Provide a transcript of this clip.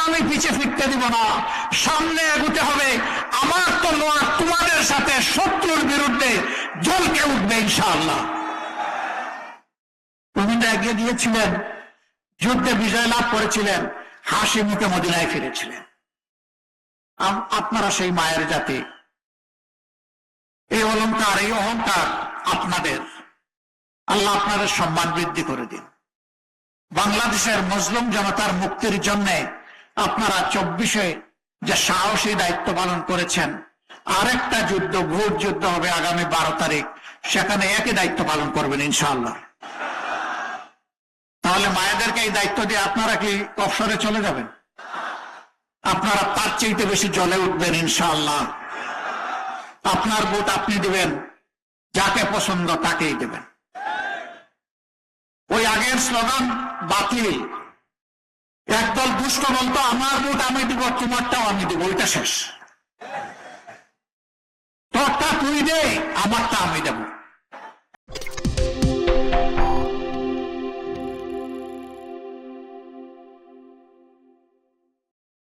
আমি পিছে ফিরতে দিব না, সামনে এগোতে হবে। আমার তো লড়াই তোমাদের সাথে, শত্রুর বিরুদ্ধে জ্বলকে উঠবে ইনশাআল্লাহ। মুমিনরা এগিয়ে গিয়েছিলেন, যুদ্ধে বিজয় লাভ করেছিলেন, হাসি মুখে মদিনায় ফিরেছিলেন। আপনারা সেই মায়ের জাতি, এই অলংকার, এই অহংকার আপনাদের। আল্লাহ আপনাদের সম্মান বৃদ্ধি করে দিন। বাংলাদেশের মুসলিম জনতার মুক্তির জন্য আপনারা 24-এ যে সাহসী দায়িত্ব পালন করেছেন, আরেকটা যুদ্ধ, ভোট যুদ্ধ হবে আগামী 12 তারিখ, সেখানে একই দায়িত্ব পালন করবেন ইনশাআল্লাহ। তাহলে মায়েদেরকে এই দায়িত্ব দিয়ে আপনারা কি অবসরে চলে যাবেন? আপনারা তার চাইতে বেশি জ্বলে উঠবেন ইনশাআল্লাহ। আপনার ভোট আপনি দিবেন, যাকে পছন্দ তাকেই দেবেন। ওই আগের স্লোগান বাতিল। একদল দুষ্ট বলতো আমার ভোট আমি দিব, তোমারটাও আমি দিব, ওইটা শেষ। তোরটা তুই দে, আমারটা আমি দেব।